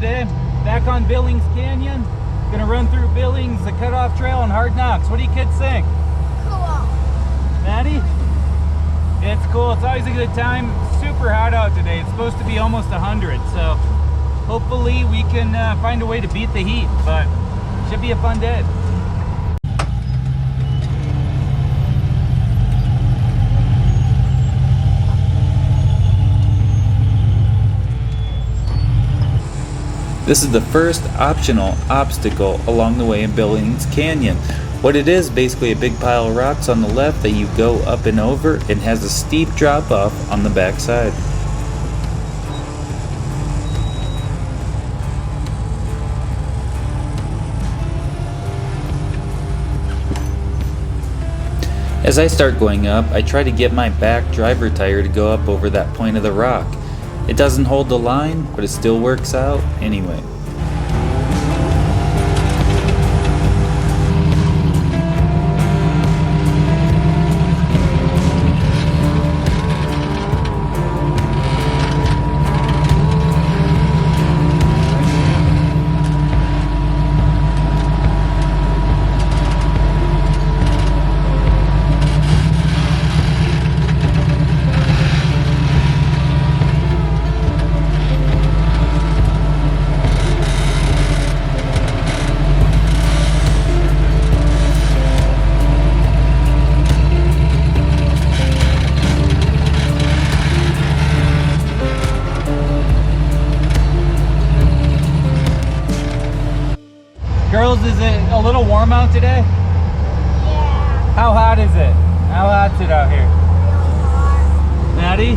today. Back on Billings Canyon. Gonna run through Billings, the Cutoff Trail, and Hard Knocks. What do you kids think? Cool. Maddie? It's cool. It's always a good time. Super hot out today. It's supposed to be almost 100, so hopefully we can find a way to beat the heat, but should be a fun day. This is the first optional obstacle along the way in Billings Canyon. What it is, basically a big pile of rocks on the left that you go up and over, and has a steep drop off on the back side. As I start going up, I try to get my back driver tire to go up over that point of the rock. It doesn't hold the line, but it still works out anyway. Girls, is it a little warm out today? Yeah. How hot is it? How hot's it out here? Maddie?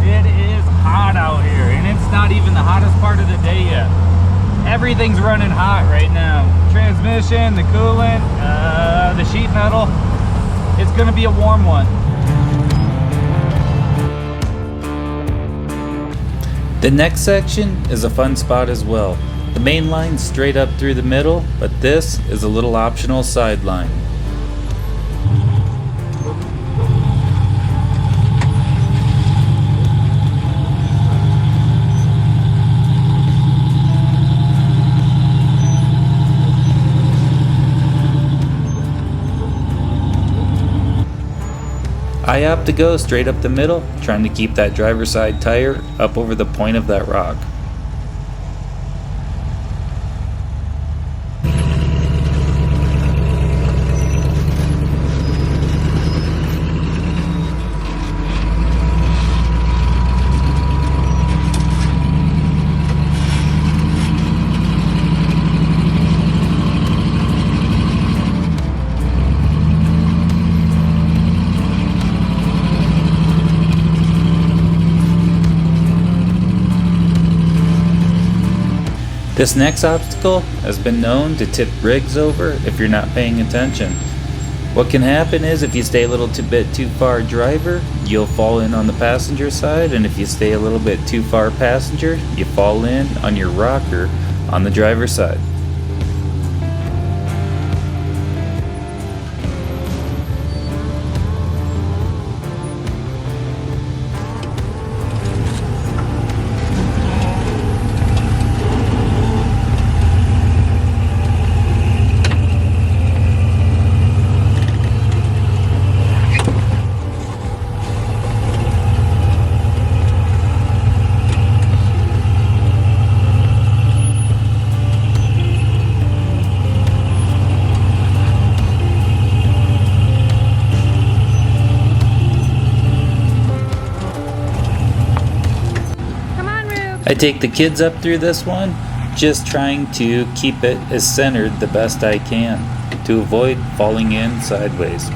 It is hot out here, and it's not even the hottest part of the day yet. Everything's running hot right now. Transmission, the coolant, the sheet metal. It's gonna be a warm one. The next section is a fun spot as well. The main line's straight up through the middle, but this is a little optional sideline. I opt to go straight up the middle, trying to keep that driver's side tire up over the point of that rock. This next obstacle has been known to tip rigs over if you're not paying attention. What can happen is if you stay a little bit too far driver, you'll fall in on the passenger side, and if you stay a little bit too far passenger, you fall in on your rocker on the driver's side. I take the kids up through this one, just trying to keep it as centered the best I can to avoid falling in sideways.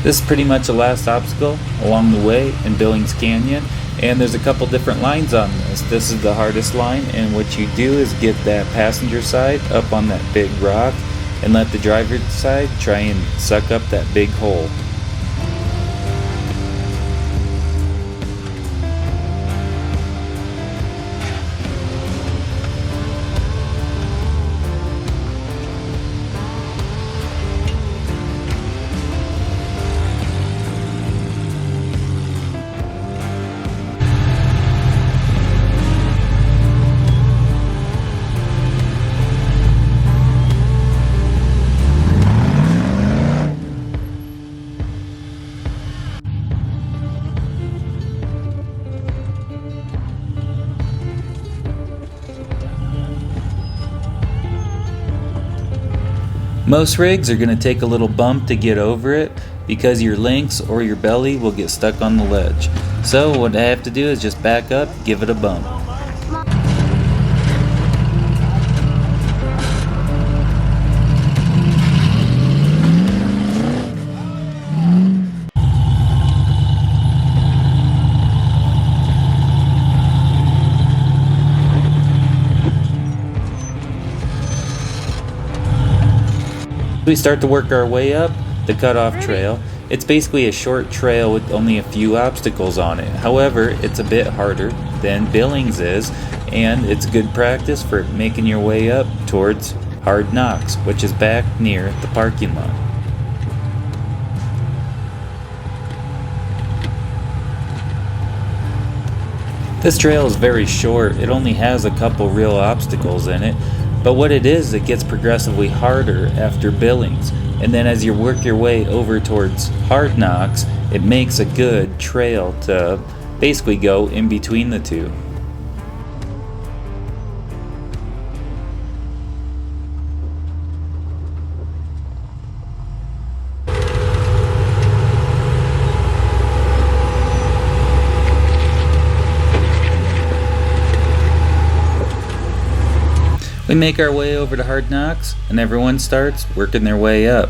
This is pretty much the last obstacle along the way in Billings Canyon, and there's a couple different lines on this. This is the hardest line, and what you do is get that passenger side up on that big rock and let the driver's side try and suck up that big hole. Most rigs are going to take a little bump to get over it because your links or your belly will get stuck on the ledge. So what I have to do is just back up, give it a bump. We start to work our way up the Cutoff Trail. It's basically a short trail with only a few obstacles on it. However, it's a bit harder than Billings is, and it's good practice for making your way up towards Hard Knocks, which is back near the parking lot. This trail is very short. It only has a couple real obstacles in it. But what it is, it gets progressively harder after Billings, and then as you work your way over towards Hard Knocks, it makes a good trail to basically go in between the two. We make our way over to Hard Knocks, and everyone starts working their way up.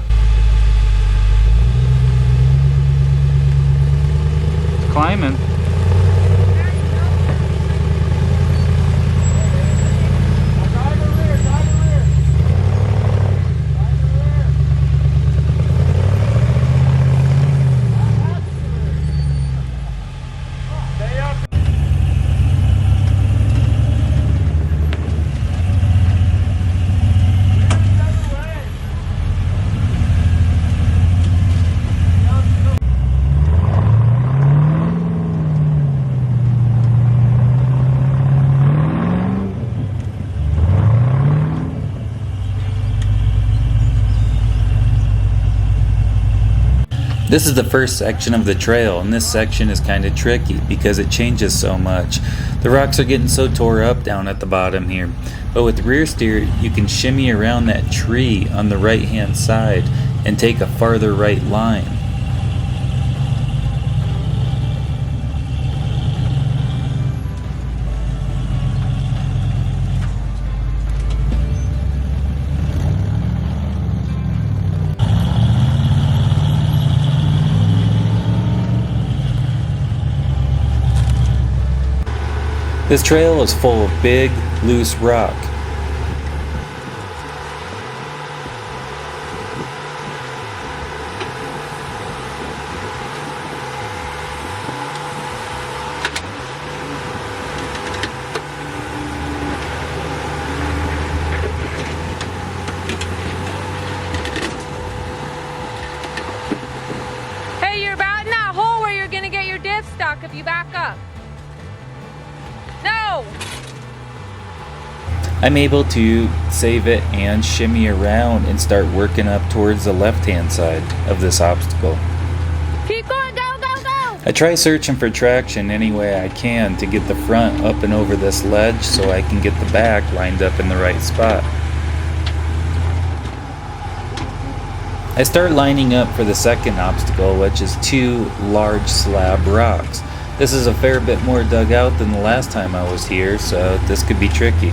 It's climbing. This is the first section of the trail, and this section is kind of tricky because it changes so much. The rocks are getting so tore up down at the bottom here, but with rear steer you can shimmy around that tree on the right hand side and take a farther right line. This trail is full of big, loose rock. Hey, you're about in that hole where you're gonna get your diff stuck if you back up. No! I'm able to save it and shimmy around and start working up towards the left-hand side of this obstacle. Keep going, go, go, go! I try searching for traction any way I can to get the front up and over this ledge so I can get the back lined up in the right spot. I start lining up for the second obstacle, which is two large slab rocks. This is a fair bit more dug out than the last time I was here, so this could be tricky.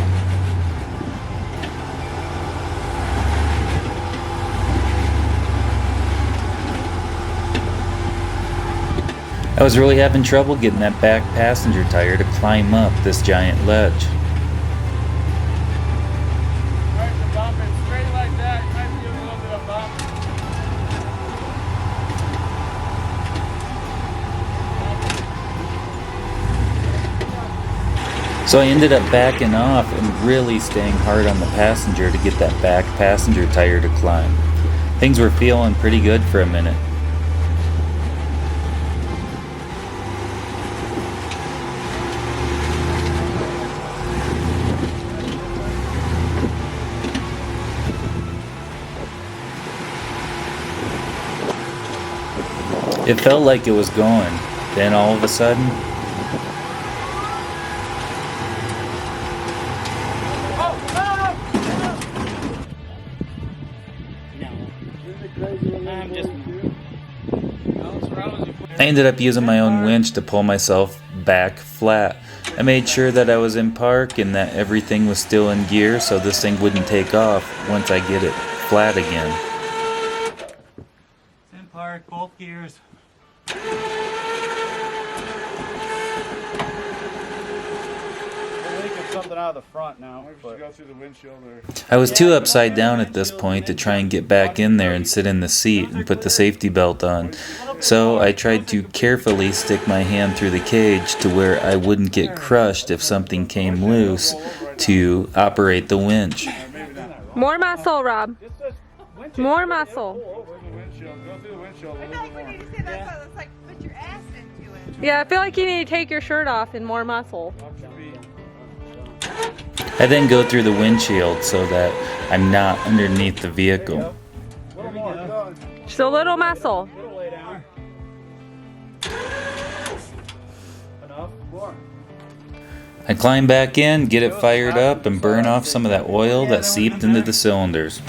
was really having trouble getting that back passenger tire to climb up this giant ledge. Alright, the bump is straight like that. You might feel a little bit of bump. So I ended up backing off and really staying hard on the passenger to get that back passenger tire to climb. Things were feeling pretty good for a minute. It felt like it was going. Then all of a sudden, I ended up using my own winch to pull myself back flat. I made sure that I was in park and that everything was still in gear so this thing wouldn't take off once I get it flat again. It's in park, both gears. Something out of the front now. Maybe go through the windshield or... I was too upside down at this point to try and get back in there and sit in the seat and put the safety belt on. So I tried to carefully stick my hand through the cage to where I wouldn't get crushed if something came loose to operate the winch. More muscle, Rob. More muscle. Go through the windshield a I feel little like we more. need to say that, so it's like put your ass into it. Yeah, I feel like you need to take your shirt off and more muscle. Watch your feet. I then go through the windshield so that I'm not underneath the vehicle. A little more. Just a little muscle. A little lay down. Enough. More. I climb back in, get it fired up, and burn off some of that oil that seeped into the cylinders.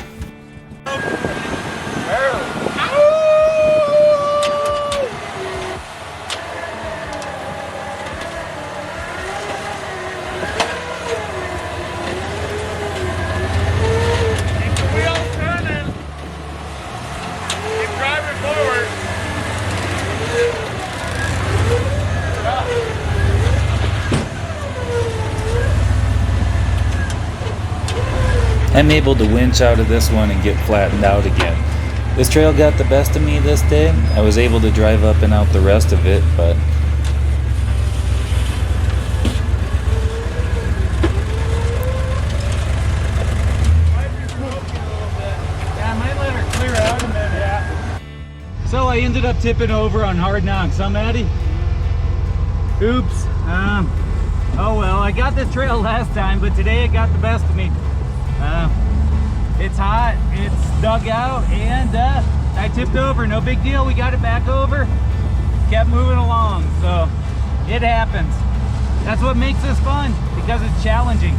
I'm able to winch out of this one and get flattened out again. This trail got the best of me this day. I was able to drive up and out the rest of it, but So I ended up tipping over on hard knocks, huh, Maddie? Oops. Oh well, I got this trail last time, but today it got the best of me. It's hot, it's dug out, and I tipped over. No big deal, we got it back over. Kept moving along, so it happens. That's what makes this fun, because it's challenging.